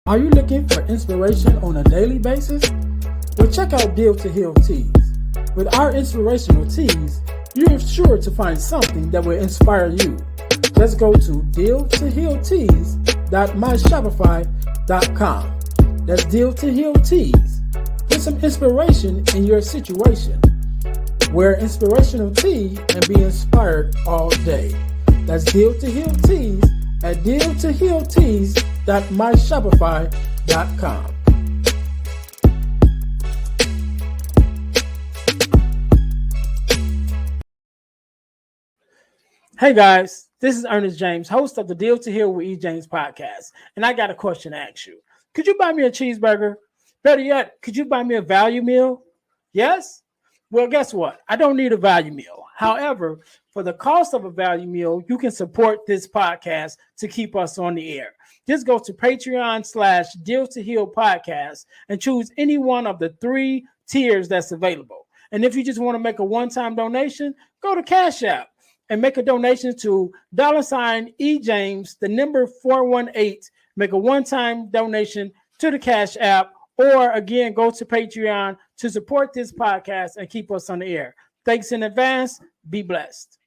Are you looking for inspiration on a daily basis? Well, check out Deal to Heal Tees. With our inspirational tees, you're sure to find something that will inspire you. Just go to dealtohealtees.myshopify.com. That's Deal to Heal Tees. Put some inspiration in your situation. Wear inspirational tea and be inspired all day. That's Deal to Heal Tees at dealtohealtees.myshopify.com. Hey guys, this is Earnest James, host of the Deal to Heal with E. James podcast, and I got a question to ask you. Could you buy me a cheeseburger? Better yet, could you buy me a value meal? Yes? Well, guess what? I don't need a value meal. However, for the cost of a value meal, you can support this podcast to keep us on the air. Just go to Patreon/Deal to Heal podcast and choose any one of the 3 tiers that's available. And if you just want to make a one-time donation, go to Cash App and make a donation to $EJames, the number 418. Make a one-time donation to the Cash App, or again, go to Patreon to support this podcast and keep us on the air. Thanks in advance. Be blessed.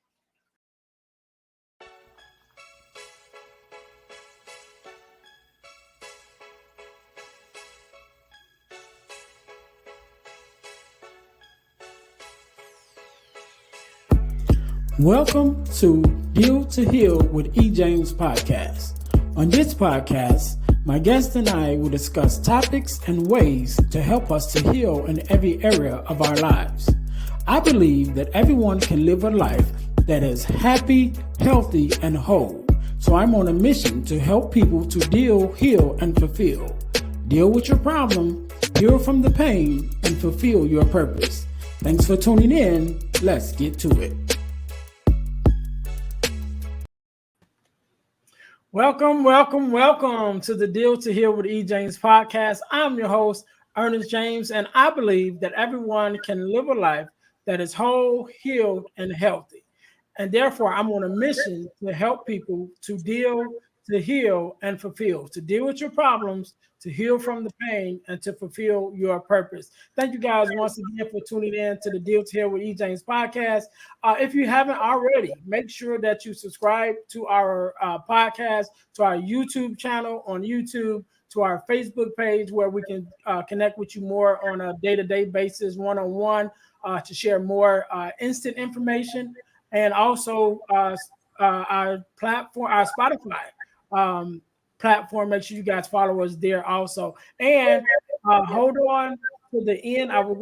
Welcome to Deal to Heal with E. James podcast. On this podcast, my guest and I will discuss topics and ways to help us to heal in every area of our lives. I believe that everyone can live a life that is happy, healthy, and whole. So I'm on a mission to help people to deal, heal, and fulfill. Deal with your problem, heal from the pain, and fulfill your purpose. Thanks for tuning in. Let's get to it. Welcome to the Deal to Heal with E. James podcast. I'm your host, Earnest James, and I believe that everyone can live a life that is whole, healed, and healthy. And therefore, I'm on a mission to help people to deal, to heal, and fulfill, to deal with your problems, to heal from the pain, and to fulfill your purpose. Thank you guys once again for tuning in to the Deal to Heal with E. James podcast. If you haven't already, make sure that you subscribe to our podcast, to our YouTube channel on YouTube, to our Facebook page where we can connect with you more on a day-to-day basis, one-on-one, to share more instant information, and also our platform, our Spotify platform. Make sure you guys follow us there also. And hold on to the end. I was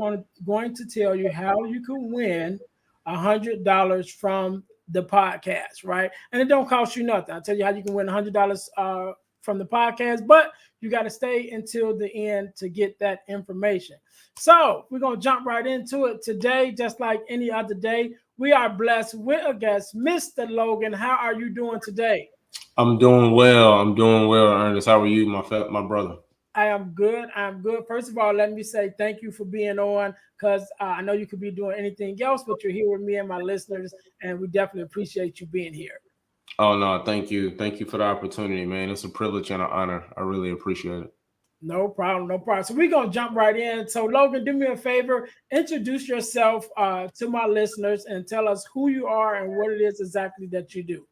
going to tell you how you can win $100 from the podcast, right? And it don't cost you nothing. I'll tell you how you can win $100 from the podcast, but you got to stay until the end to get that information. So we're going to jump right into it today. Just like any other day, we are blessed with a guest, Mr. Logan. How are you doing today? I'm doing well, Ernest. How are you, my brother? I am good. First of all, let me say thank you for being on, because I know you could be doing anything else, but you're here with me and my listeners, and we definitely appreciate you being here. Oh, no, thank you. Thank you for the opportunity, man. It's a privilege and an honor. I really appreciate it. No problem. So we're going to jump right in. So, Logan, do me a favor. Introduce yourself to my listeners and tell us who you are and what it is exactly that you do.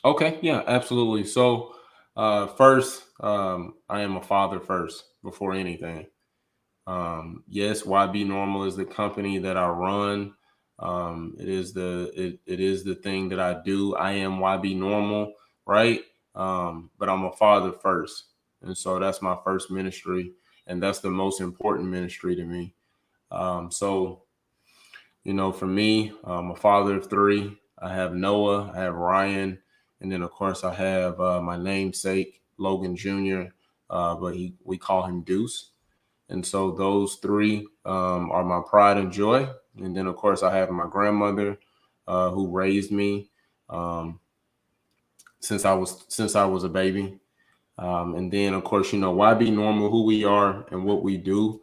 Okay, yeah, absolutely. So first, I am a father first before anything. Yes, YB Normal is the company that I run. It is the thing that I do. I am YB Normal, right? But I'm a father first. And so that's my first ministry, and that's the most important ministry to me. So, for me, I'm a father of 3. I have Noah, I have Ryan, and then, of course, I have my namesake, Logan Jr., but we call him Deuce. And so those 3 are my pride and joy. And then, of course, I have my grandmother who raised me since I was a baby. And then, of course, YB Normal, who we are and what we do.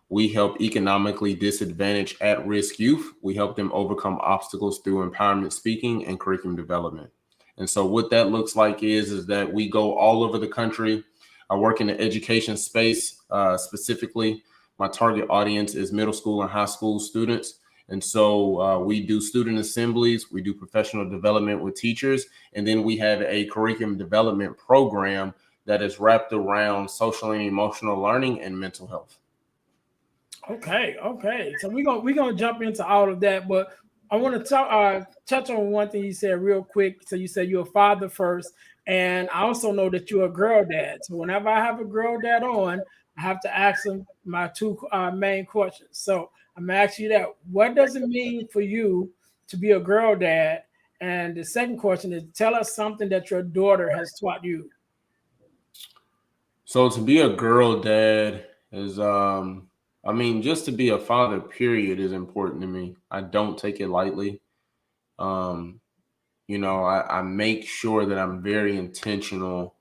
We help economically disadvantaged at-risk youth. We help them overcome obstacles through empowerment speaking and curriculum development. And so what that looks like is that we go all over the country. I work in the education space. Specifically, my target audience is middle school and high school students. And so we do student assemblies, we do professional development with teachers, and then we have a curriculum development program that is wrapped around social and emotional learning and mental health. Okay. So we're gonna jump into all of that, but I want to talk touch on one thing you said real quick. So you said you're a father first, and I also know that you're a girl dad. So whenever I have a girl dad on, I have to ask them my two main questions. So I'm gonna ask you that: what does it mean for you to be a girl dad? And the second question is: tell us something that your daughter has taught you. So to be a girl dad is I mean, just to be a father, period, is important to me. I don't take it lightly. Um, I make sure that I'm very intentional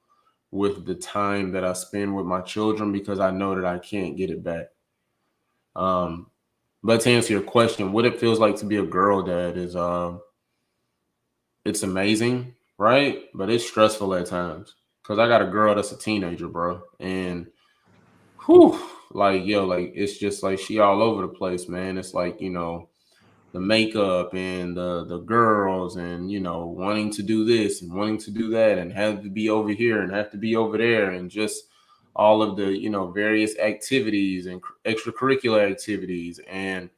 with the time that I spend with my children because I know that I can't get it back. Um, but to answer your question, what it feels like to be a girl dad is it's amazing, right? But it's stressful at times because I got a girl that's a teenager, bro, and whew, like yo, like it's just like she all over the place, man. It's like the makeup and the girls and wanting to do this and wanting to do that and have to be over here and have to be over there and just all of the various activities and extracurricular activities and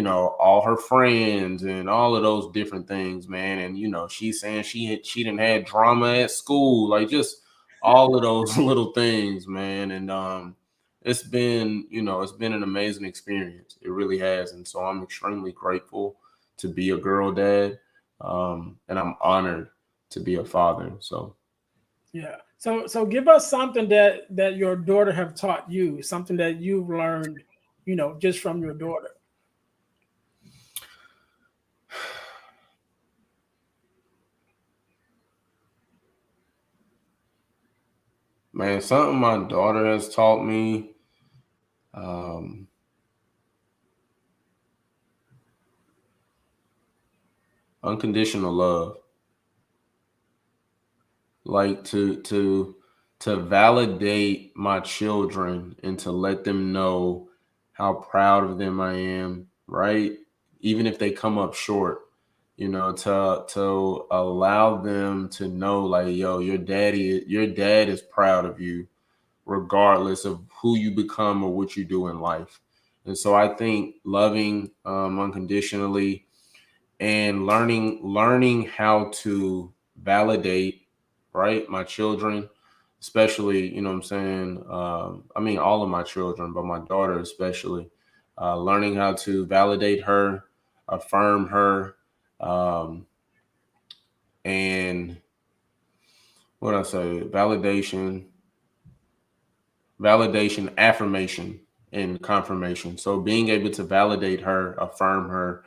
all her friends and all of those different things, man. And she's saying she didn't had drama at school, like just all of those little things, man. And it's been an amazing experience. It really has. And so I'm extremely grateful to be a girl dad. And I'm honored to be a father. So Yeah. So give us something that your daughter have taught you, something that you've learned, just from your daughter. man, something my daughter has taught me. Um, Unconditional love, like to validate my children and to let them know how proud of them I am, right? Even if they come up short, to allow them to know, like, yo, your dad is proud of you regardless of who you become or what you do in life. And so I think loving unconditionally and learning how to validate, right, my children, especially, what I'm saying, I mean all of my children, but my daughter especially, learning how to validate her, affirm her, um, and what I say, validation, affirmation, and confirmation. So being able to validate her, affirm her,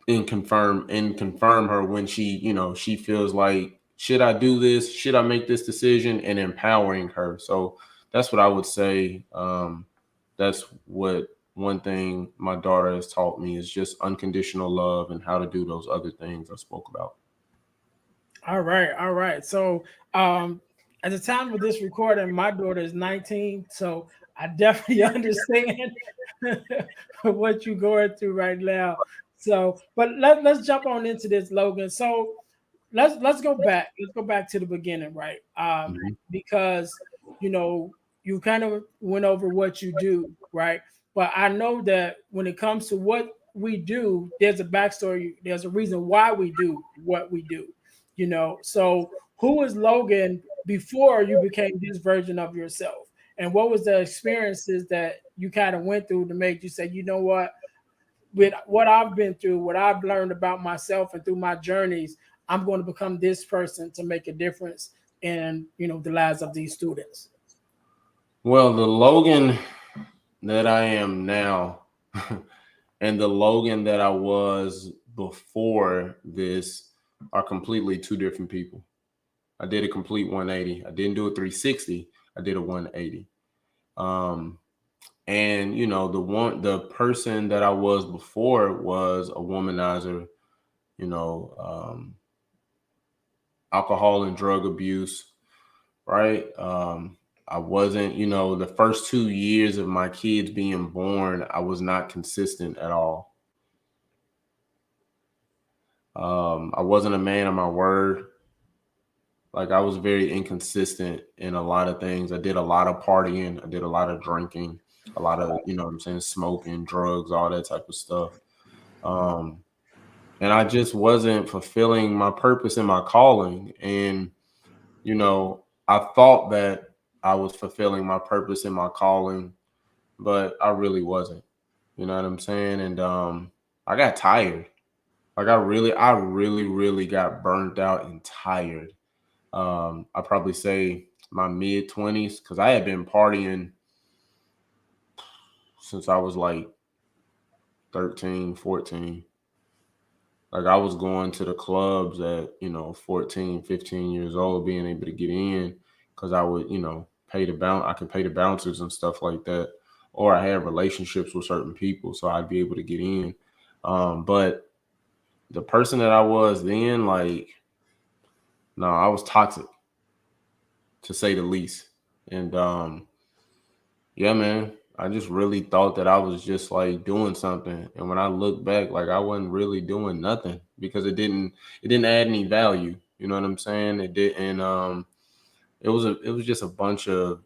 and confirm her when she feels like, should I do this, should I make this decision, and empowering her. So that's what I would say. That's what one thing my daughter has taught me is just unconditional love and how to do those other things I spoke about. All right. So at the time of this recording, my daughter is 19, so I definitely understand what you're going through right now. So, but let's jump on into this, Logan. So let's go back. Let's go back to the beginning, right? Mhm. Because you know you kind of went over what you do, right? But I know that when it comes to what we do, there's a backstory. There's a reason why we do what we do. So who was Logan before you became this version of yourself? And what was the experiences that you kind of went through to make you say, you know what, with what I've been through, what I've learned about myself and through my journeys, I'm going to become this person to make a difference in the lives of these students. Well, the Logan that I am now and the Logan that I was before this are completely two different people. I did a complete 180. I didn't do a 360. I did a 180. Um, and the person that I was before was a womanizer, you know, alcohol and drug abuse, right? I wasn't, the first 2 years of my kids being born, I was not consistent at all. I wasn't a man of my word. Like I was very inconsistent in a lot of things. I did a lot of partying. I did a lot of drinking, a lot of, what I'm saying, smoking, drugs, all that type of stuff. And I just wasn't fulfilling my purpose and my calling. And, I thought that I was fulfilling my purpose and my calling, but I really wasn't. You know what I'm saying? And I got tired. Like I really got burnt out and tired. I probably say my mid-20s, because I had been partying since I was like 13, 14. Like I was going to the clubs at, 14, 15 years old, being able to get in because I would, I could pay the bouncers and stuff like that. Or I had relationships with certain people, so I'd be able to get in. But the person that I was then, like, no, I was toxic, to say the least. And yeah, man, I just really thought that I was just like doing something. And when I look back, like I wasn't really doing nothing because it didn't add any value. You know what I'm saying? It didn't it was just a bunch of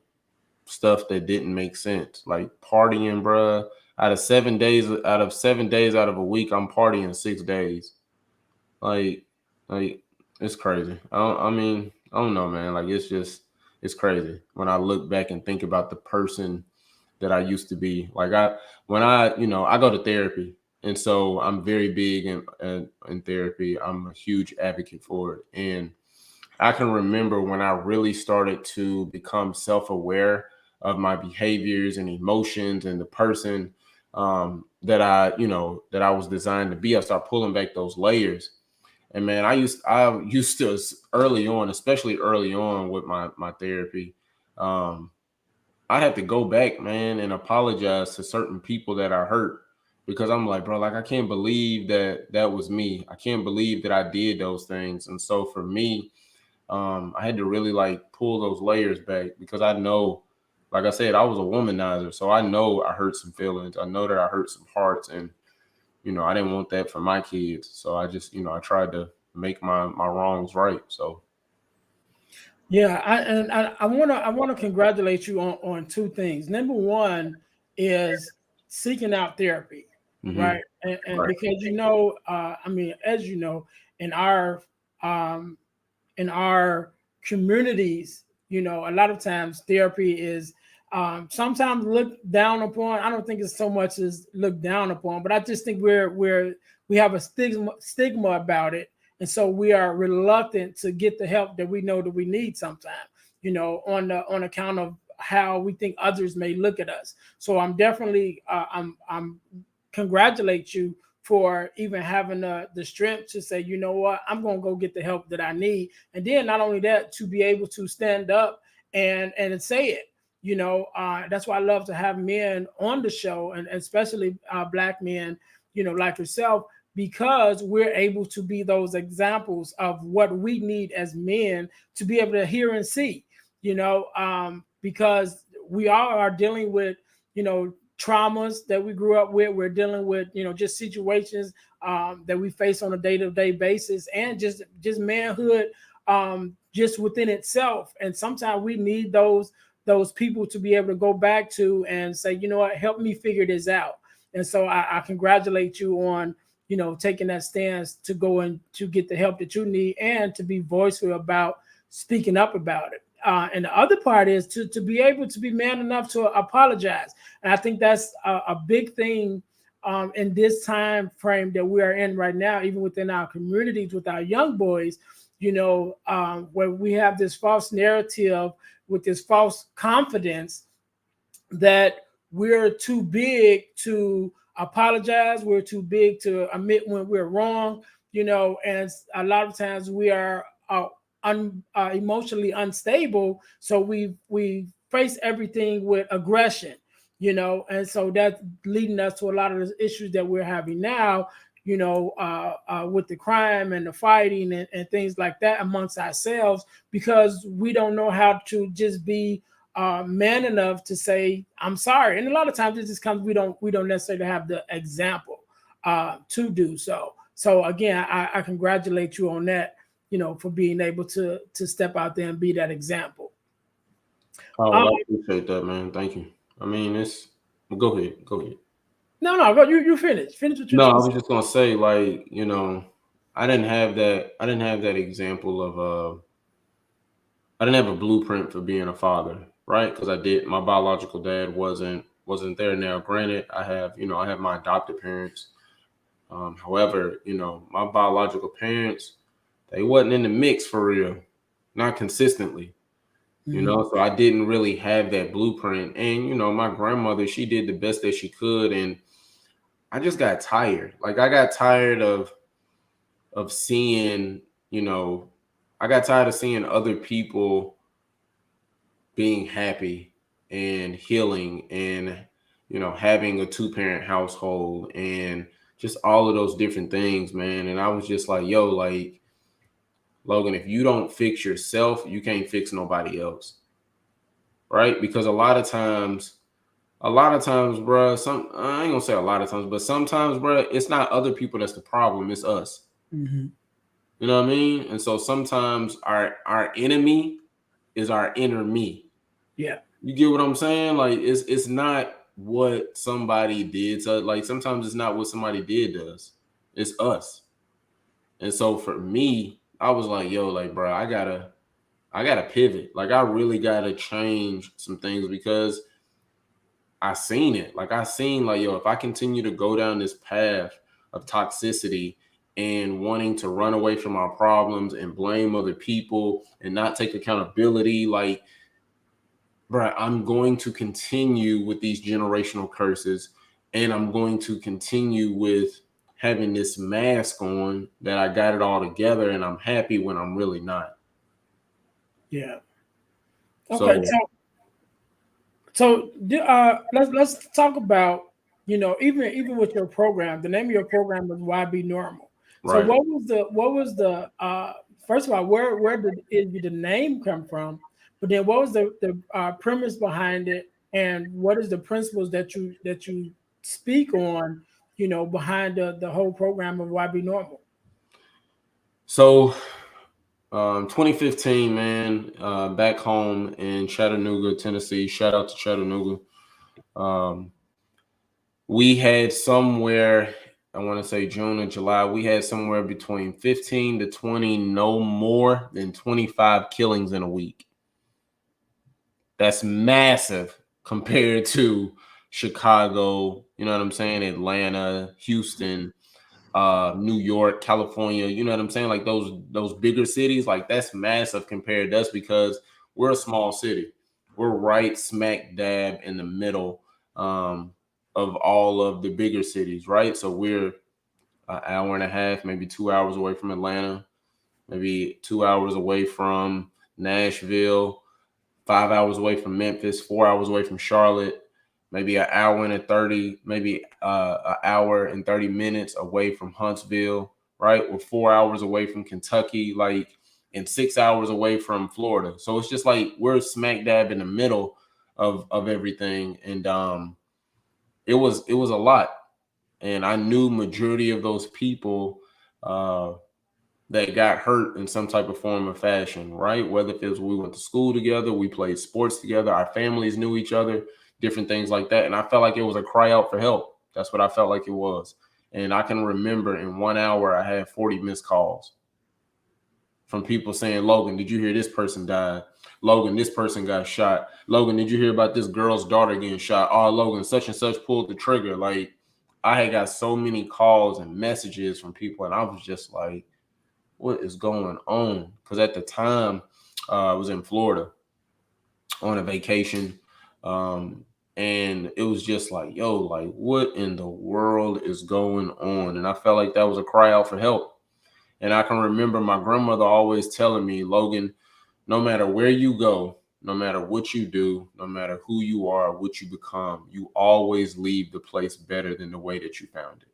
stuff that didn't make sense. Like partying, bruh. Out of 7 days out of a week, I'm partying 6 days. Like, like it's crazy. I don't know, man. Like it's crazy when I look back and think about the person that I used to be. Like I go to therapy, and so I'm very big in therapy. I'm a huge advocate for it, and I can remember when I really started to become self-aware of my behaviors and emotions and the person that I was designed to be. I started pulling back those layers. And man, I used to early on, especially early on with my therapy. Um, I had to go back, man, and apologize to certain people that I hurt because I'm like, bro, like I can't believe that that was me. I can't believe that I did those things. And so for me, I had to really like pull those layers back because I know, like I said, I was a womanizer, so I know I hurt some feelings. I know that I hurt some hearts, and I didn't want that for my kids. So I just, I tried to make my wrongs right. So Yeah, I wanna congratulate you on two things. Number one is seeking out therapy, hmm right? And right, because I mean, as you know, in um, our communities, a lot of times therapy is sometimes looked down upon. I don't think it's so much as looked down upon, but I just think we have a stigma about it, and so we are reluctant to get the help that we know that we need sometimes. On account of how we think others may look at us. So I'm definitely I'm congratulate you for even having the strength to say, you know what, I'm going to go get the help that I need. And then not only that, to be able to stand up and say it. That's why I love to have men on the show, and especially Black men, like yourself, because we're able to be those examples of what we need as men to be able to hear and see, because we all are dealing with, traumas that we grew up with. We're dealing with, just situations that we face on a day-to-day basis, and just manhood, just within itself. And sometimes we need those people to be able to go back to and say, you know what, help me figure this out. And so I congratulate you on, taking that stance to go and to get the help that you need and to be voiceful about speaking up about it. And the other part is to be able to be man enough to apologize. And I think that's a big thing in this time frame that we are in right now, even within our communities with our young boys, where we have this false narrative with this false confidence that we're too big to apologize. We're too big to admit when we're wrong, and a lot of times we are emotionally unstable. So we face everything with aggression, and so that's leading us to a lot of the issues that we're having now, with the crime and the fighting and things like that amongst ourselves, because we don't know how to just be man enough to say I'm sorry. And a lot of times it just comes we don't necessarily have the example to do so. So again, I congratulate you on that. For being able to step out there and be that example. Oh, Um, well, I appreciate that, man. Thank you. I mean, it's go ahead, go ahead. no, go. You finish. Finish what you're No, I trying to was say. just gonna say, like, I didn't have that. I didn't have that example of I didn't have a blueprint for being a father, right? Because I did. My biological dad wasn't there. Now, granted, I have my adopted parents. However, my biological parents, they wasn't in the mix for real, not consistently. Mhm. So I didn't really have that blueprint. And my grandmother, she did the best that she could, and I just got tired. Like I got tired of seeing, you know, I got tired of seeing other people being happy and healing and having a two-parent household and just all of those different things, man. And I was just like, yo, like Logan, if you don't fix yourself, you can't fix nobody else. Right? Because a lot of times, bro, I ain't gonna say a lot of times, but sometimes, bro, it's not other people that's the problem, it's us. Mhm. You know what I mean? And so sometimes our enemy is our inner me. Yeah. You get what I'm saying? Like it's not what somebody did to, like, sometimes it's not what somebody did to us. It's us. And so for me, I was like, yo, like, bro, I gotta pivot. Like I really gotta change some things because I seen it. Like I seen, like, yo, if I continue to go down this path of toxicity and wanting to run away from our problems and blame other people and not take accountability, like, bro, I'm going to continue with these generational curses, and I'm going to continue with having this mask on that I got it all together and I'm happy when I'm really not. Yeah. Okay. So, Let's talk about even with your program. The name of your program is Why Be Normal. So right. what was the first of all, where did the name come from? But then what was the premise behind it, and what is the principles that you speak on? Behind the whole program of Why Be Normal. So 2015, man, back home in Chattanooga, Tennessee. Shout out to Chattanooga. Um, we had somewhere, I want to say June and July, we had somewhere between 15 to 20, no more than 25 killings in a week. That's massive compared to Chicago, you know what I'm saying? Atlanta, Houston, New York, California, you know what I'm saying? Like those bigger cities, like that's massive compared to us because we're a small city. We're right smack dab in the middle of all of the bigger cities, right? So we're an hour and a half, maybe 2 hours away from Atlanta, maybe 2 hours away from Nashville, 5 hours away from Memphis, 4 hours away from Charlotte, maybe an hour and 30, maybe an hour and 30 minutes away from Huntsville, right? We're 4 hours away from Kentucky, like, and 6 hours away from Florida. So it's just like we're smack dab in the middle of everything. And it was a lot. And I knew majority of those people uh that got hurt in some type of form or fashion, right? Whether if it was we went to school together, we played sports together, our families knew each other, different things like that. And I felt like it was a cry out for help. That's what I felt like it was. And I can remember in 1 hour, I had 40 missed calls from people saying, Logan, did you hear this person died? Logan, this person got shot. Logan, did you hear about this girl's daughter getting shot? Oh, Logan, such and such pulled the trigger. Like, I had got so many calls and messages from people, and I was just like, what is going on? Because at the time, I was in Florida on a vacation. Um, and it was just like, yo, like, what in the world is going on? And I felt like that was a cry out for help. And I can remember my grandmother always telling me, Logan, no matter where you go, no matter what you do, no matter who you are, what you become, you always leave the place better than the way that you found it.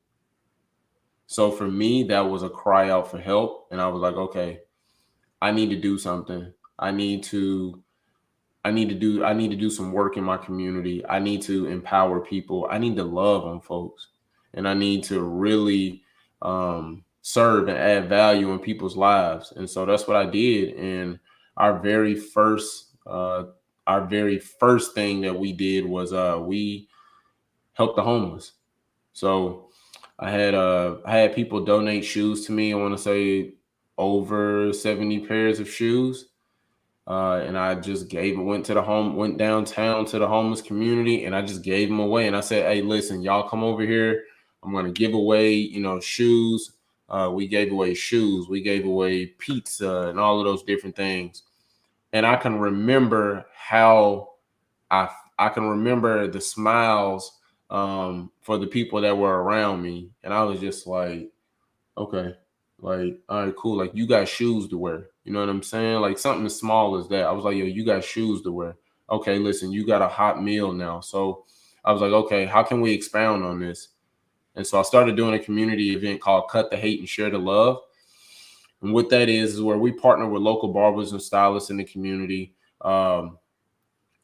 So for me, that was a cry out for help. And I was like, okay, I need to do something. I need to I need to do some work in my community. I need to empower people. I need to love on folks, and I need to really serve and add value in people's lives. And so that's what I did. And our very first our very first thing that we did was we helped the homeless. So I had people donate shoes to me. I want to say over 70 pairs of shoes. And I just went downtown to the homeless community, and I just gave them away. And I said, "Hey, listen, y'all come over here. I'm going to give away, shoes. We gave away shoes. We gave away pizza and all of those different things." And I can remember how I I can remember the smiles for the people that were around me, and I was just like, okay. Like, all right, cool. Like, you got shoes to wear. You know what I'm saying? Like, something as small as that. I was like, yo, you got shoes to wear. Okay, listen, you got a hot meal now. So I was like, okay, how can we expound on this? And so I started doing a community event called Cut the Hate and Share the Love. And what that is where we partner with local barbers and stylists in the community.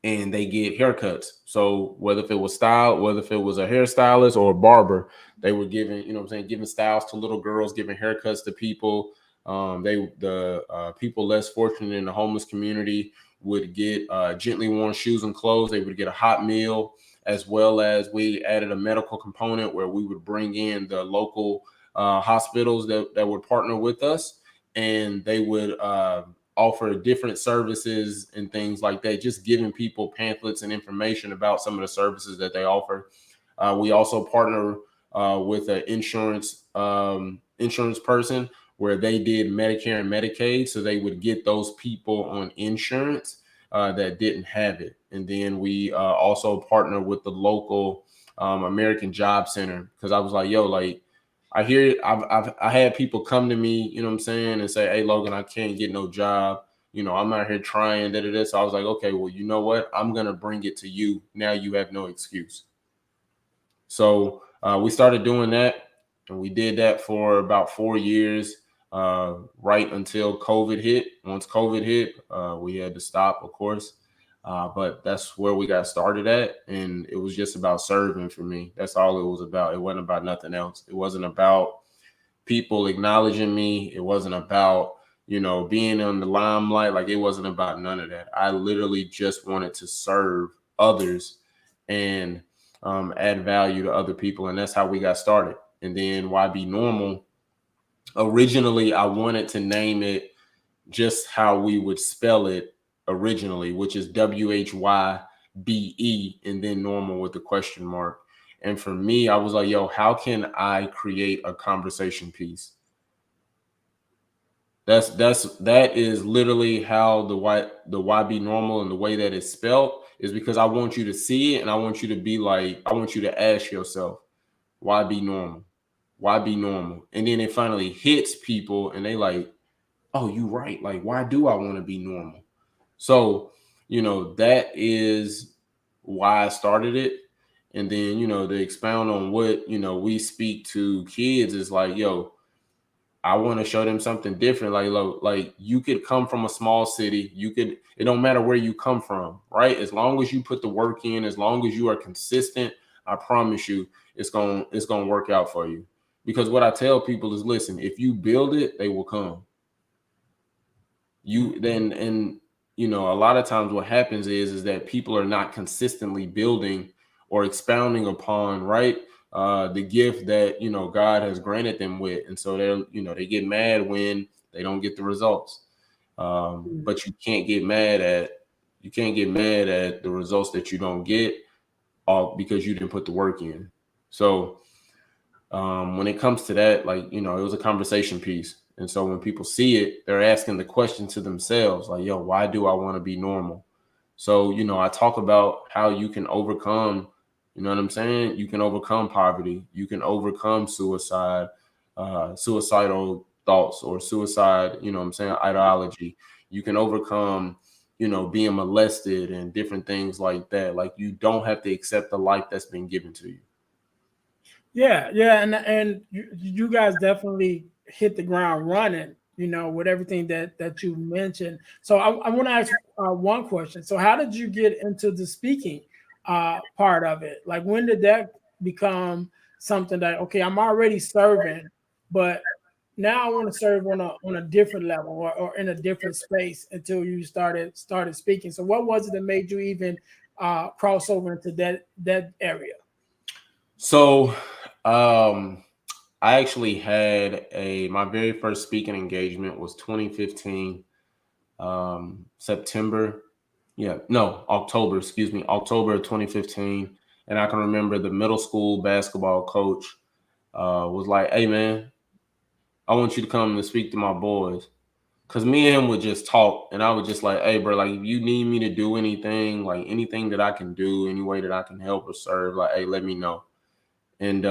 And they get haircuts. So whether if it was whether if it was a hairstylist or a barber, they were giving, giving styles to little girls, giving haircuts to people. The people less fortunate in the homeless community would get gently worn shoes and clothes. They would get a hot meal, as well as we added a medical component where we would bring in the local hospitals that would partner with us, and they would offer different services and things like that, just giving people pamphlets and information about some of the services that they offer. We also partner with an insurance person where they did Medicare and Medicaid, so they would get those people on insurance that didn't have it. And then we also partner with the local American Job Center, because I was like, yo, like, I hear I had people come to me, you know what I'm saying, and say, "Hey, Logan, I can't get no job. I'm out here trying, da da da." So I was like, "Okay, well, you know what? I'm gonna bring it to you. Now you have no excuse." So we started doing that, and we did that for about 4 years, right until COVID hit. Once COVID hit, we had to stop, of course. But that's where we got started at, and it was just about serving for me. That's all it was about. It wasn't about nothing else. It wasn't about people acknowledging me. It wasn't about, being on the limelight. Like, it wasn't about none of that. I literally just wanted to serve others and add value to other people. And that's how we got started. And then Why Be Normal? Originally, I wanted to name it just how we would spell it originally, which is WHYBE and then normal with the question mark. And for me, I was like, yo, how can I create a conversation piece? That is literally how the why be normal and the way that it's spelled is, because I want you to see it, and I want you to be like, I want you to ask yourself, why be normal? Why be normal? And then it finally hits people and they like, oh, you right. Like, why do I want to be normal? So, that is why I started it. And then, to expound on what, we speak to kids is like, yo, I want to show them something different. Like you could come from a small city. It don't matter where you come from, right? As long as you put the work in, as long as you are consistent, I promise you it's gonna work out for you. Because what I tell people is, listen, if you build it, they will come. A lot of times what happens is that people are not consistently building or expounding upon, right, the gift that God has granted them with, and so they get mad when they don't get the results. But you can't get mad at the results that you don't get, all because you didn't put the work in. So when it comes to that, like, it was a conversation piece. And so when people see it, they're asking the question to themselves, like, yo, why do I want to be normal? So, I talk about how you can overcome, you know what I'm saying? You can overcome poverty. You can overcome suicidal thoughts or suicide, what I'm saying, ideology. You can overcome, being molested and different things like that. Like, you don't have to accept the life that's been given to you. Yeah, and you guys definitely hit the ground running. with everything that you mentioned. So I want to ask one question. So how did you get into the speaking part of it? Like, when did that become something that, okay, I'm already serving, but now I want to serve on a different level, or in a different space, until you started speaking. So what was it that made you even cross over into that area? So, I actually had my very first speaking engagement was 2015, September. Yeah, no, October, excuse me, October of 2015. And I can remember the middle school basketball coach was like, "Hey, man, I want you to come and speak to my boys." Cause me and him would just talk, and I was just like, "Hey, bro, like if you need me to do anything, like anything that I can do, any way that I can help or serve, like, hey, let me know." And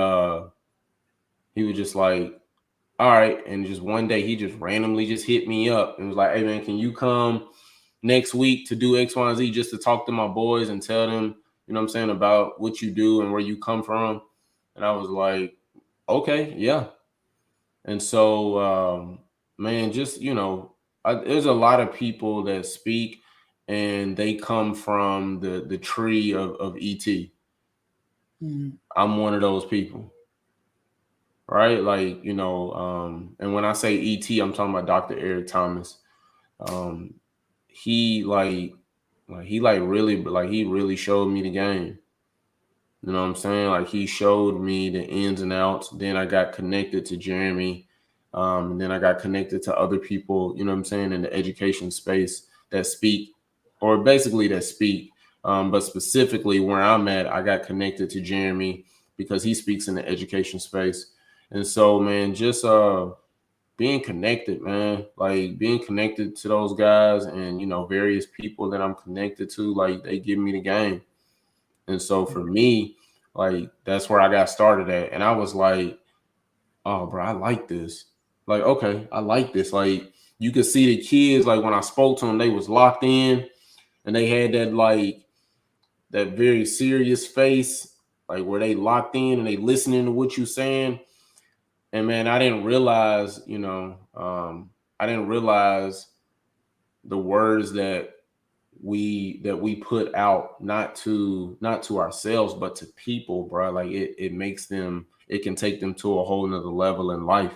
he was just like, "All right." And just one day, he just randomly just hit me up and was like, "Hey, man, can you come next week to do X, Y, and Z, just to talk to my boys and tell them, you know what I'm saying, about what you do and where you come from?" And I was like, "Okay, yeah." And so, man, just, there's a lot of people that speak and they come from the tree of ET. Mm. I'm one of those people, right? Like, and when I say ET, I'm talking about Dr. Eric Thomas. Um, he he really showed me the game. You know what I'm saying? Like, he showed me the ins and outs. Then I got connected to Jeremy. And then I got connected to other people, you know what I'm saying, in the education space that speak, or basically that speak. But specifically where I'm at, I got connected to Jeremy because he speaks in the education space. And so, man, just being connected, man, like being connected to those guys and, various people that I'm connected to, like they give me the game. And so for me, like that's where I got started at. And I was like, "Oh, bro, I like this. Like, okay, I like this." Like, you could see the kids, like when I spoke to them, they was locked in and they had that very serious face, like where they locked in and they listening to what you saying. And man, I didn't realize the words that we put out, not to ourselves but to people, bro. Like it makes them, it can take them to a whole nother level in life.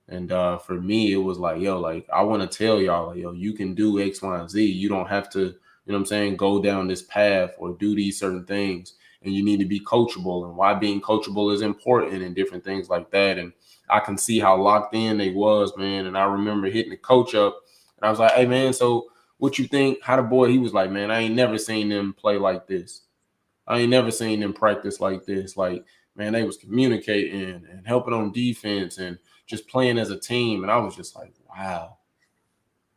And for me, it was like, yo, like I want to tell y'all, like, yo, you can do X, Y, and Z. You don't have to, what I'm saying, go down this path or do these certain things. And you need to be coachable, and why being coachable is important and different things like that. And I can see how locked in they was, man. And I remember hitting the coach up and I was like, "Hey, man, so what you think? How the boy?" He was like, "Man, I ain't never seen them play like this. I ain't never seen them practice like this. Like, man, they was communicating and helping on defense and just playing as a team." And I was just like, wow,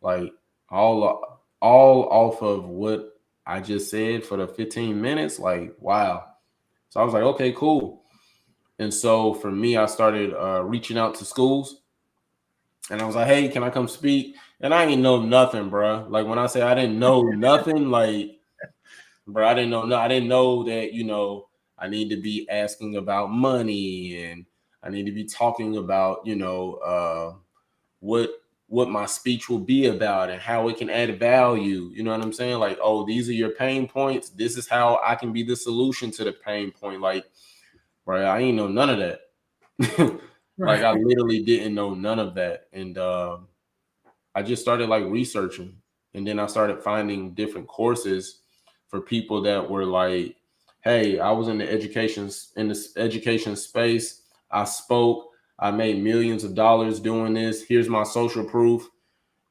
like all off of what I just said for the 15 minutes. Like, wow. So I was like, okay, cool. And so for me, I started reaching out to schools, and I was like, "Hey, can I come speak?" And I ain't know nothing, bro. Like when I say I didn't know nothing, like, bro, I didn't know. No, I didn't know that. I need to be asking about money, and I need to be talking about, what my speech will be about and how it can add value. You know what I'm saying? Like, oh, these are your pain points. This is how I can be the solution to the pain point. Like, bro, I ain't know none of that. Like, I Right. literally didn't know none of that, and I just started like researching, and then I started finding different courses for people that were like, "Hey, I was in this education space. I spoke. I made millions of dollars doing this. Here's my social proof."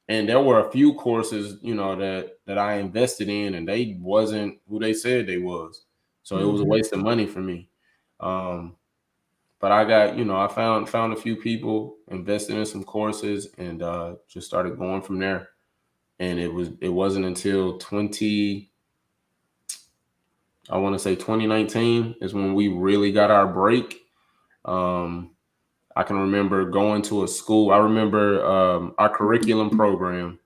And there were a few courses, that I invested in, and they wasn't who they said they was. So it was a Mhm. waste of money for me. Um, but I got, I found a few people, invested in some courses, and just started going from there. And it wasn't until 2019 is when we really got our break. Um, I can remember going to a school. I remember our curriculum program.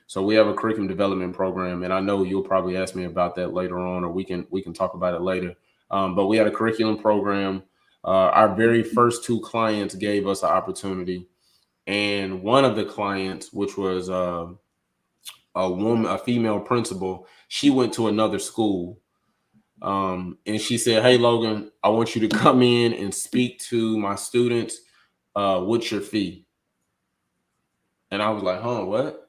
So we have a curriculum development program, and I know you'll probably ask me about that later on, or we can talk about it later. But we had a curriculum program. Our very first two clients gave us an opportunity. And one of the clients, which was a female principal, she went to another school. And she said, "Hey, Logan, I want you to come in and speak to my students. What's your fee?" And I was like, "Huh, what?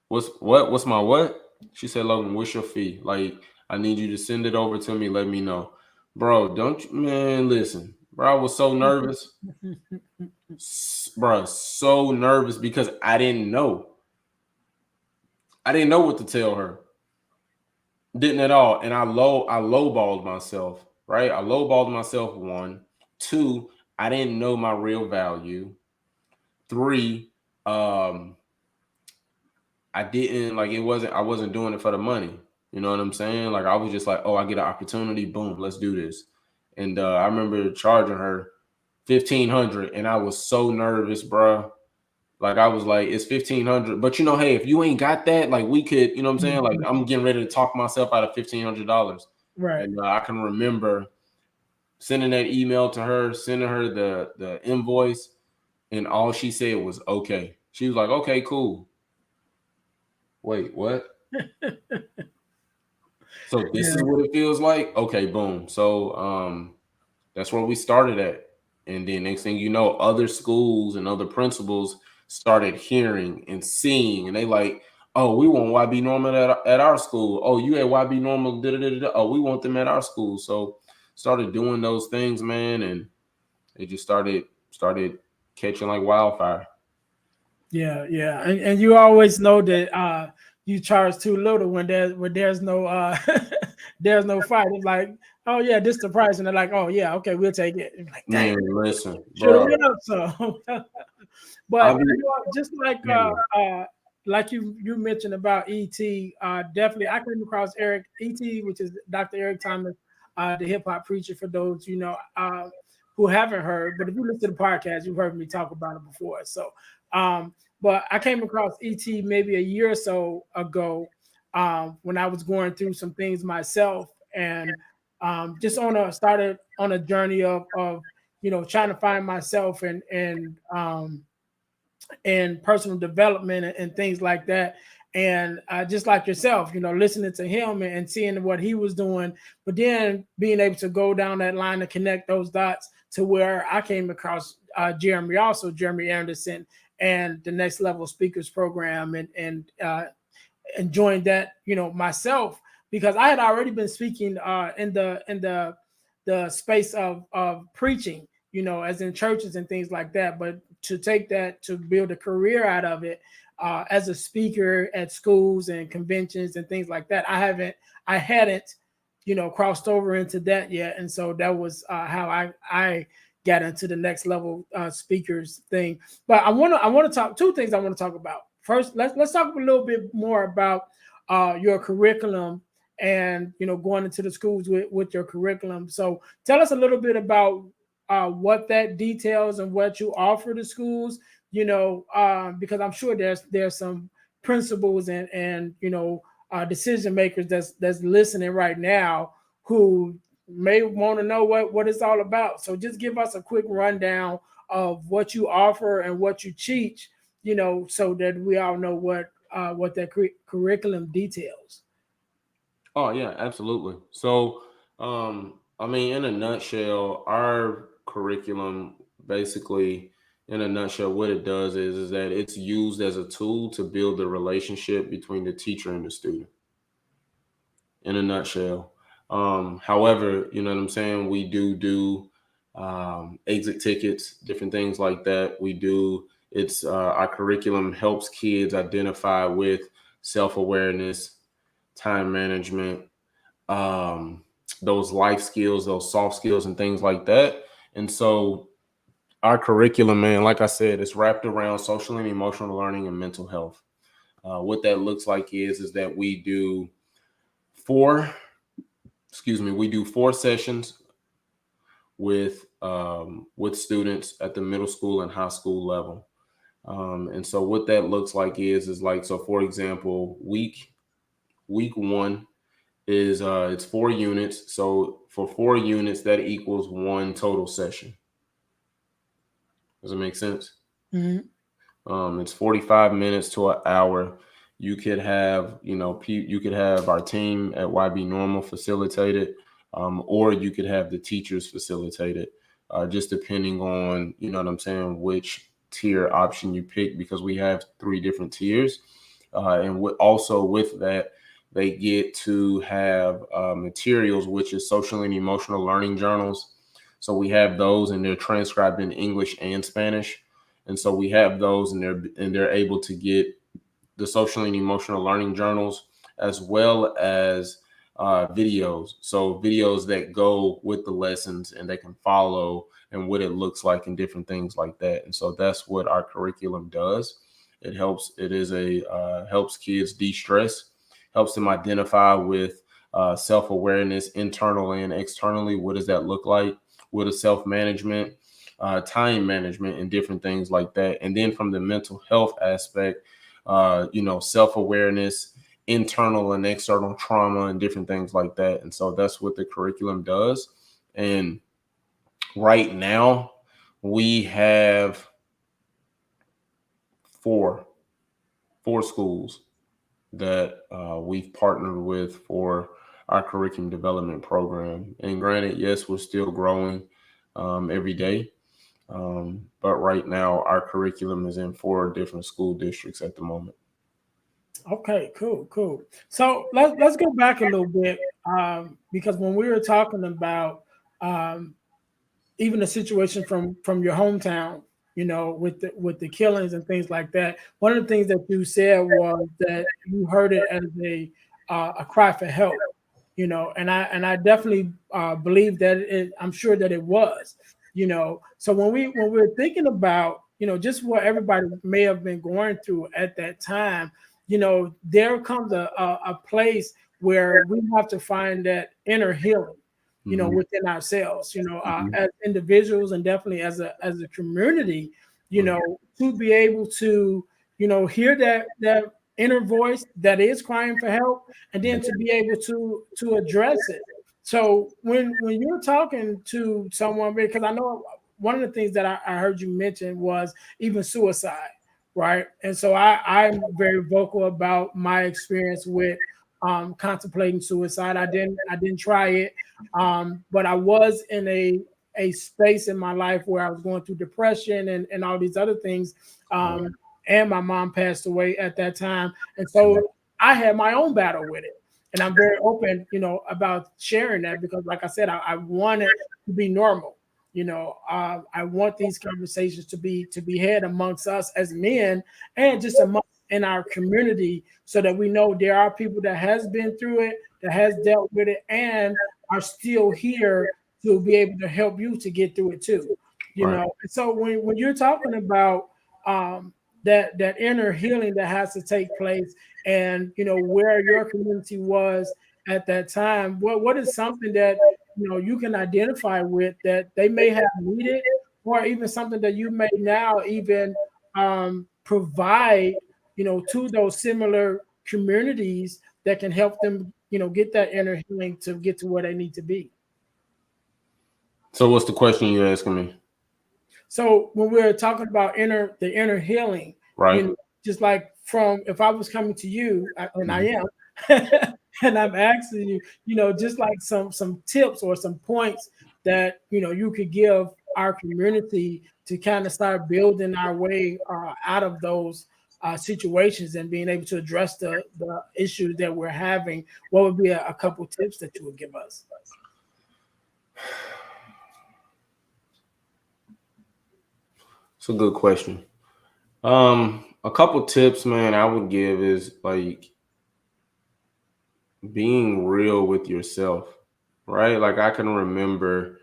What's my what?" She said, "Logan, what's your fee? Like, I need you to send it over to me. Let me know." Bro, don't you, man, listen. Bro, I was so nervous. Bro, so nervous because I didn't know. I didn't know what to tell her. Didn't at all. And I lowballed myself, right? I lowballed myself, one. Two, I didn't know my real value. Three, I didn't like I wasn't doing it for the money. You know what I'm saying? Like I was just like, oh, I get an opportunity, boom, let's do this. And I remember charging her 1,500, and I was so nervous, bro. Like I was like, it's 1,500, but hey, if you ain't got that, like we could, you know what I'm saying? Like I'm getting ready to talk myself out of $1,500. Right. And I can remember sending that email to her, sending her the invoice, and all she said was okay. She was like, okay, cool. Wait, what? So this is Yeah. what it feels like? Okay, boom. So that's where we started at. And then next thing you know, other schools and other principals started hearing and seeing, and they like, oh, we want YB Norman at our school. Oh, you at YB Normal, da, da, da, da. Oh, we want them at our school. So started doing those things, man, and it just started catching like wildfire. Yeah, yeah, and you always know that you charge too little when there's no there's no fight. It's like, oh yeah, this is the price, and they're like, oh yeah, okay, we'll take it. It's like, dang, Man, listen, should have bro. went up some. I But be, just man, like you mentioned about ET, definitely I came across Eric ET, which is Dr. Eric Thomas, the hip hop preacher. For those who haven't heard, but if you listen to the podcast, you've heard me talk about it before. So, but I came across ET maybe a year or so ago when I was going through some things myself, and just started on a journey of trying to find myself and personal development and things like that. And just like yourself, listening to him and seeing what he was doing, but then being able to go down that line and connect those dots to where I came across Jeremy Anderson, and the Next Level Speakers Program, and joined that, myself, because I had already been speaking in the space of preaching, as in churches and things like that. But to take that to build a career out of it, as a speaker at schools and conventions and things like that, I hadn't, crossed over into that yet. And so that was how I got into the Next Level speakers thing. But I want to talk two things I want to talk about. First, let's talk a little bit more about your curriculum, and going into the schools with your curriculum. So tell us a little bit about what that details and what you offer to schools. Because I'm sure there's some principals and decision makers that's listening right now who may want to know what it's all about. So just give us a quick rundown of what you offer and what you teach, so that we all know what that curriculum details. oh yeah, absolutely. So, I mean, in a nutshell, our curriculum basically, in a nutshell, what it does is that it's used as a tool to build the relationship between the teacher and the student. In a nutshell. However, you know what I'm saying? We do exit tickets, different things like that. We do. It's our curriculum helps kids identify with self awareness, time management, um, those life skills, those soft skills, and things like that. And so our curriculum, man, like I said, it's wrapped around social and emotional learning and mental health. What that looks like is that we do four, we do 4 sessions with students at the middle school and high school level. And so what that looks like is like, so for example, week one is it's 4 units. So for 4 units, that equals one total session. Does it make sense? Mhm. It's 45 minutes to an hour. You could have, you could have our team at YB Normal facilitated, or you could have the teachers facilitated, just depending on, you know what I'm saying, which tier option you pick, because we have three different tiers. And also with that, they get to have materials, which is social and emotional learning journals. So we have those, and they're transcribed in English and Spanish. And so we have those, and they're able to get the social and emotional learning journals, as well as videos. So videos that go with the lessons, and they can follow, and what it looks like, and different things like that. And so that's what our curriculum does. It helps. It is a helps kids de-stress, helps them identify with self-awareness, internally and externally. What does that look like? What is self-management, time management, and different things like that. And then from the mental health aspect, self-awareness, internal and external trauma, and different things like that. And so that's what the curriculum does. And right now we have four four schools that we've partnered with for our curriculum development program. And granted, yes, we're still growing every day. But right now, our curriculum is in four different school districts at the moment. Okay, cool, cool. So let's go back a little bit, because when we were talking about um, even the situation from your hometown, with the killings and things like that. One of the things that you said was that you heard it as a cry for help, and I definitely believe that I'm sure that it was, So when we're thinking about just what everybody may have been going through at that time, there comes a place where we have to find that inner healing, Hmm. within ourselves, Hmm. as individuals, and definitely as a community, Hmm. to be able to, hear that inner voice that is crying for help, and then to be able to address it. So when you're talking to someone, because I know one of the things that I heard you mention was even suicide, right? And so I'm very vocal about my experience with contemplating suicide. I didn't try it, but I was in a space in my life where I was going through depression and all these other things. Right. And my mom passed away at that time. And so I had my own battle with it. And I'm very open, about sharing that, because, like I said, I want it to be normal. I want these conversations to be had amongst us as men, and just amongst in our community, so that we know there are people that has been through it, that has dealt with it, and are still here to be able to help you to get through it too. Right. And so when you're talking about that inner healing that has to take place, and where your community was at that time, what is something that you can identify with that they may have needed, or even something that you may now even provide, to those similar communities that can help them, get that inner healing to get to where they need to be. So what's the question you're asking me? So when we're talking about the inner healing, Right. just like from if I was coming to you, and I Mhm. am, and I'm asking you, just like some tips or some points that you could give our community to kind of start building our way out of those situations, and being able to address the issues that we're having. What would be a couple tips that you would give us? It's a good question. A couple tips, man, I would give is like being real with yourself, right? Like I can remember,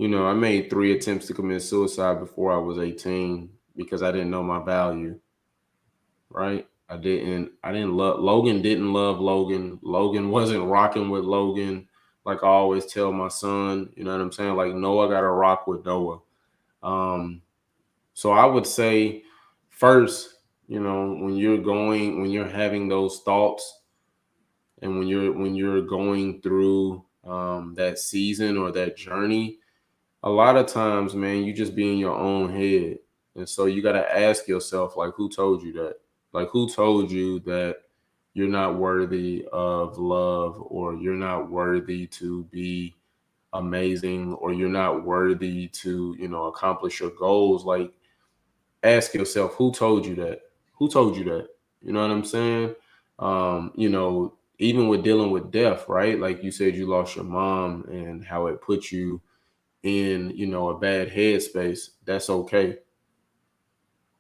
I made three attempts to commit suicide before I was 18 because I didn't know my value, right? I didn't love Logan, didn't love Logan. Logan wasn't rocking with Logan. Like I always tell my son, you know what I'm saying? Like Noah gotta rock with Noah. Um, so I would say first, when you're having those thoughts, and when you're going through that season or that journey, a lot of times, man, you just be in your own head. And so you got to ask yourself, like, who told you that? Like, who told you that you're not worthy of love, or you're not worthy to be amazing, or you're not worthy to, accomplish your goals? Like, ask yourself, who told you that? Who told you that? You know what I'm saying? Even with dealing with death, right? Like you said, you lost your mom and how it put you in, a bad headspace. That's okay,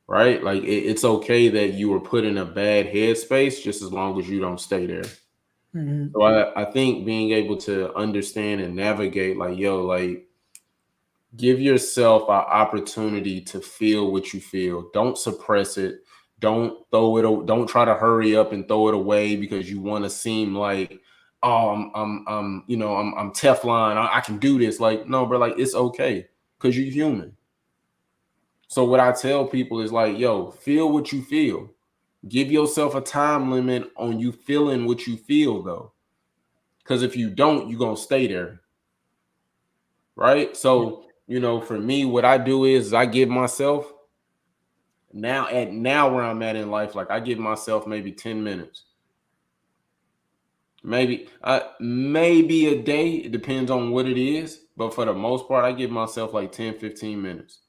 right? Like it's okay that you were put in a bad headspace, just as long as you don't stay there. Mm-hmm. So I think being able to understand and navigate, like, yo, like, give yourself an opportunity to feel what you feel. Don't suppress it. Don't throw it. Don't try to hurry up and throw it away because you want to seem like, oh, I'm Teflon. I can do this. Like, no, bro. Like, it's okay because you're human. So what I tell people is like, yo, feel what you feel. Give yourself a time limit on you feeling what you feel, though, because if you don't, you're gonna stay there, right? So, for me, what I do is I give myself now where I'm at in life, like I give myself maybe 10 minutes. Maybe a day. It depends on what it is. But for the most part, I give myself like 10, 15 minutes.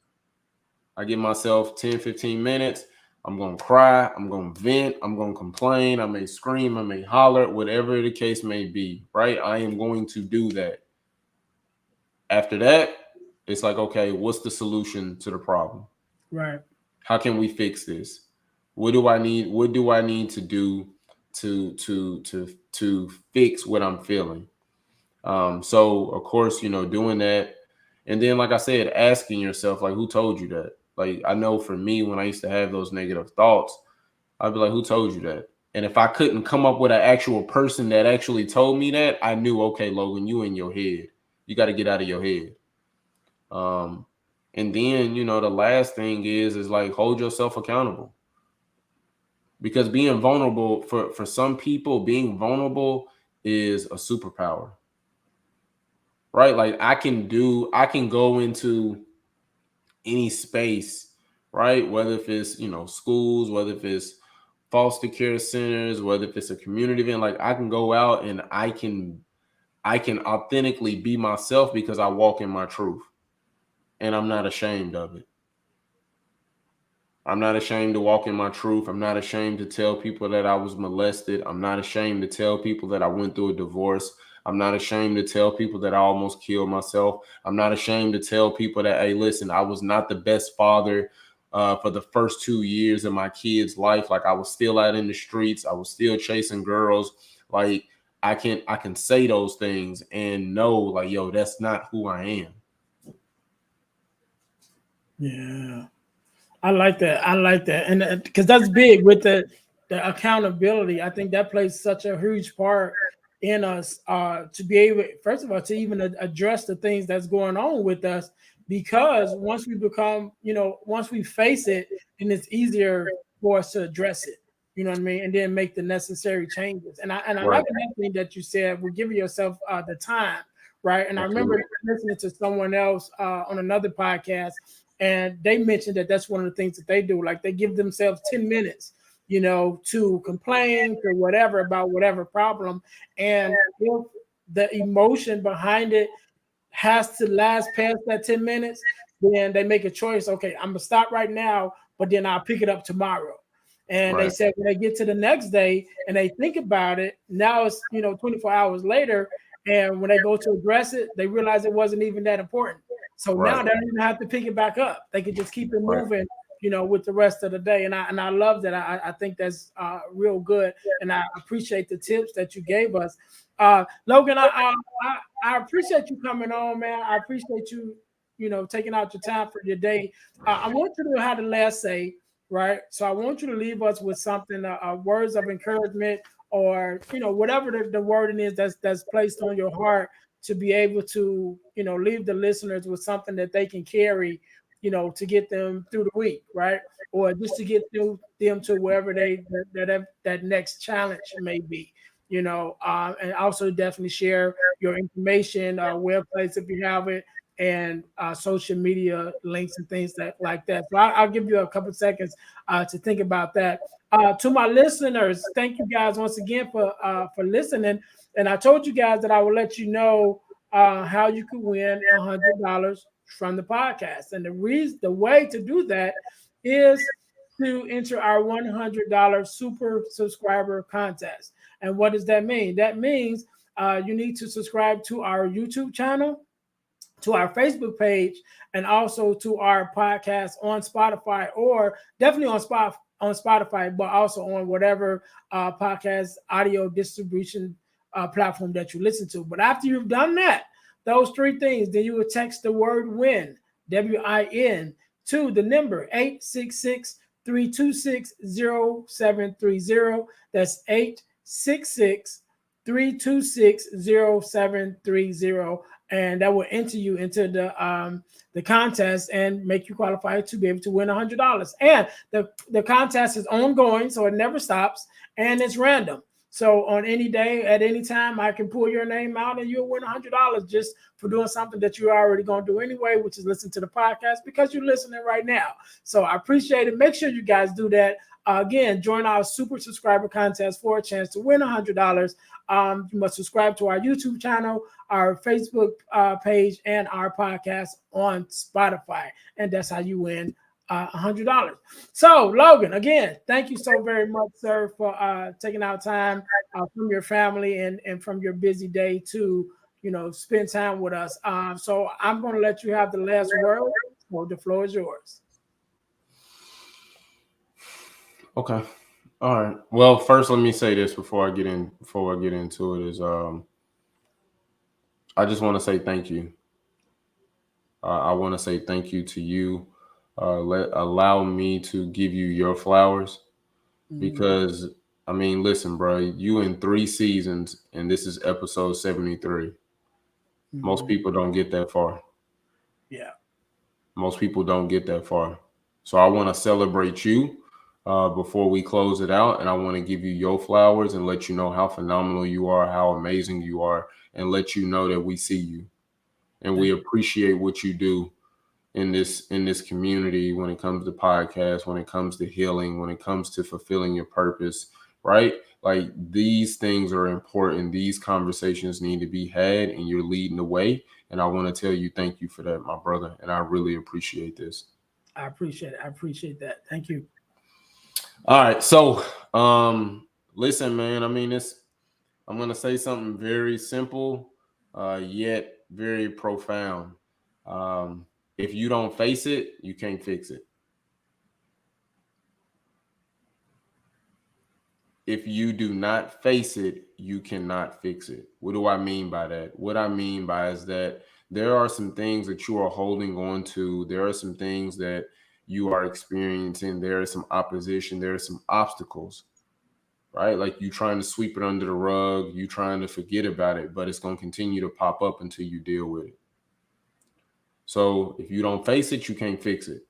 I give myself 10, 15 minutes. I'm going to cry. I'm going to vent. I'm going to complain. I may scream. I may holler, whatever the case may be, right? I am going to do that. After that, it's like, okay, what's the solution to the problem? Right. How can we fix this? What do I need? What do I need to do to fix what I'm feeling? So of course, doing that, and then like I said, asking yourself, like, who told you that? Like, I know for me, when I used to have those negative thoughts, I'd be like, who told you that? And if I couldn't come up with an actual person that actually told me that, I knew, okay, Logan, you in your head. You got to get out of your head. Um, and then, the last thing is like, hold yourself accountable, because being vulnerable, for some people, being vulnerable is a superpower, right? Like I can go into any space, right? Whether if it's, schools, whether if it's foster care centers, whether if it's a community event, like I can go out and I can authentically be myself because I walk in my truth and I'm not ashamed of it. I'm not ashamed to walk in my truth. I'm not ashamed to tell people that I was molested. I'm not ashamed to tell people that I went through a divorce. I'm not ashamed to tell people that I almost killed myself. I'm not ashamed to tell people that, hey, listen, I was not the best father for the first 2 years of my kid's life. Like, I was still out in the streets. I was still chasing girls. Like, I can say those things and know, like, yo, that's not who I am. Yeah. I like that. I like that, and because that's big with the accountability. I think that plays such a huge part in us to be able, first of all, to even address the things that's going on with us. Because once we become, once we face it, then it's easier for us to address it. You know what I mean, and then make the necessary changes. And I Right. like another thing that you said. We're giving yourself the time, right? And I remember Absolutely. listening to someone else on another podcast, and they mentioned that that's one of the things that they do. Like, they give themselves 10 minutes, to complain or whatever about whatever problem. And if the emotion behind it has to last past that 10 minutes, then they make a choice. Okay, I'm gonna stop right now, but then I'll pick it up tomorrow. And they Right. said when they get to the next day and they think about it, now it's 24 hours later, and when they go to address it, they realize it wasn't even that important. So now Right. they don't even have to pick it back up. They can just keep it Right. moving, with the rest of the day. And I love that. I think that's real good, and I appreciate the tips that you gave us. Logan, I appreciate you coming on, man. I appreciate you, taking out your time for your day. I want you to have the last say, right? So I want you to leave us with something, words of encouragement, or whatever the wording is that's placed on your heart, to be able to leave the listeners with something that they can carry, to get them through the week, right? Or just to get them to wherever that next challenge may be. And also definitely share your information, web place if you have it, and social media links and things like that. So I'll give you a couple seconds to think about that. To my listeners, thank you guys once again for listening. And I told you guys that I will let you know how you could win $100 from the podcast. And the way to do that is to enter our $100 super subscriber contest. And what does that mean? That means you need to subscribe to our YouTube channel, to our Facebook page, and also to our podcast on Spotify, or definitely on Spotify, but also on whatever podcast audio distribution platform that you listen to. But after you've done that, those three things, then you would text the word win, WIN, to the number 866-326-0730. That's 866-326-0730. And that will enter you into the contest and make you qualify to be able to win $100. And the contest is ongoing, so it never stops, and it's random. So on any day, at any time, I can pull your name out and you'll win $100 just for doing something that you're already going to do anyway, which is listen to the podcast because you're listening right now. So I appreciate it. Make sure you guys do that. Again, join our super subscriber contest for a chance to win $100. You must subscribe to our YouTube channel, our Facebook page, and our podcast on Spotify. And that's how you win $100. So, Logan, again, thank you so very much, sir, for taking out time from your family and from your busy day to, spend time with us. So I'm going to let you have the last word. So the floor is yours. Okay. All right. Well, first, let me say this before I get into it is I just want to say thank you. I want to say thank you to you. Allow me to give you your flowers because listen, bro, you in 3 seasons and this is episode 73. Most people don't get that far. Yeah. Most people don't get that far. So I want to celebrate you before we close it out. And I want to give you your flowers and let you know how phenomenal you are, how amazing you are, and let you know that we see you and we appreciate what you do in this community when it comes to podcasts, when it comes to healing, when it comes to fulfilling your purpose, right? Like these things are important. These conversations need to be had and you're leading the way. And I want to tell you, thank you for that, my brother. And I really appreciate this. I appreciate it. I appreciate that. Thank you. All right. So, listen, man, I'm going to say something very simple, yet very profound. If you don't face it, you can't fix it. If you do not face it, you cannot fix it. What do I mean by that? What I mean by is that there are some things that you are holding on to. There are some things that you are experiencing. There is some opposition. There are some obstacles, right? Like you trying to sweep it under the rug. You trying to forget about it, but it's going to continue to pop up until you deal with it. So if you don't face it, you can't fix it.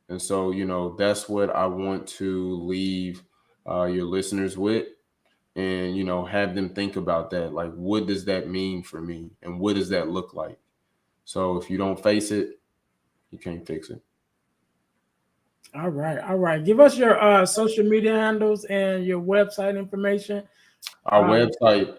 And so, that's what I want to leave your listeners with and, have them think about that. Like, what does that mean for me? And what does that look like? So if you don't face it, you can't fix it. All right. All right. Give us your social media handles and your website information. Our website,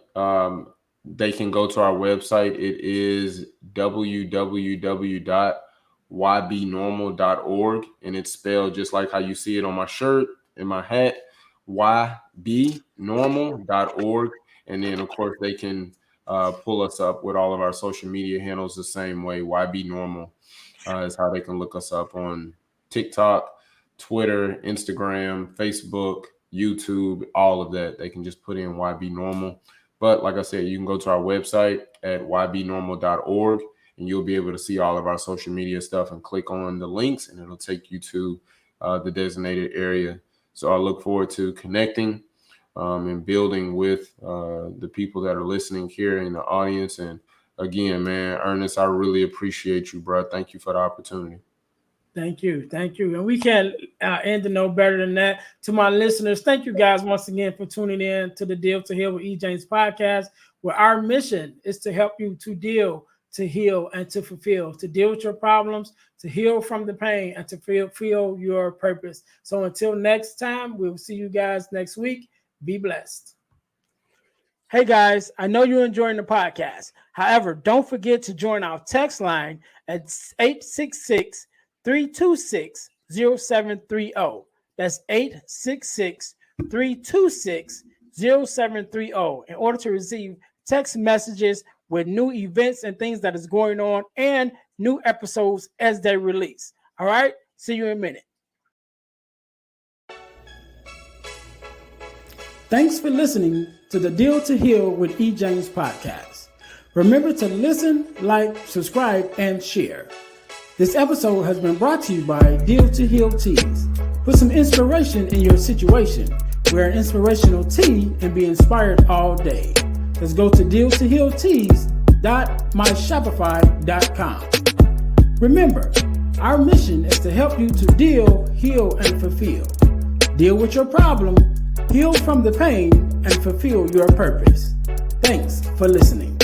they can go to our website. It is www.ybnormal.org. And it's spelled just like how you see it on my shirt and my hat, ybnormal.org. And then, of course, they can pull us up with all of our social media handles the same way. YBNormal is how they can look us up on TikTok, Twitter, Instagram, Facebook, YouTube, all of that. They can just put in YB Normal. But like I said, you can go to our website at ybnormal.org and you'll be able to see all of our social media stuff and click on the links and it'll take you to the designated area. So I look forward to connecting and building with the people that are listening here in the audience. And again, man, Ernest, I really appreciate you, bro. Thank you for the opportunity. Thank you. Thank you. And we can't end to no better than that. To my listeners, thank you guys once again for tuning in to the Deal to Heal with E. James podcast, where our mission is to help you to deal to heal and to fulfill, to deal with your problems, to heal from the pain, and to fulfill your purpose. So until next time, we'll see you guys next week. Be blessed. Hey guys, I know you're enjoying the podcast. However, don't forget to join our text line at 866-326-0730. That's 866-326-0730 in order to receive text messages with new events and things that is going on and new episodes as they release. All right, see you in a minute. Thanks for listening to the Deal to Heal with E. James podcast. Remember to listen, like, subscribe, and share. This episode has been brought to you by Deal to Heal Teas. Put some inspiration in your situation. Wear an inspirational tea and be inspired all day. Let's go to dealtohealteas.myshopify.com. Remember, our mission is to help you to deal, heal, and fulfill. Deal with your problem, heal from the pain, and fulfill your purpose. Thanks for listening.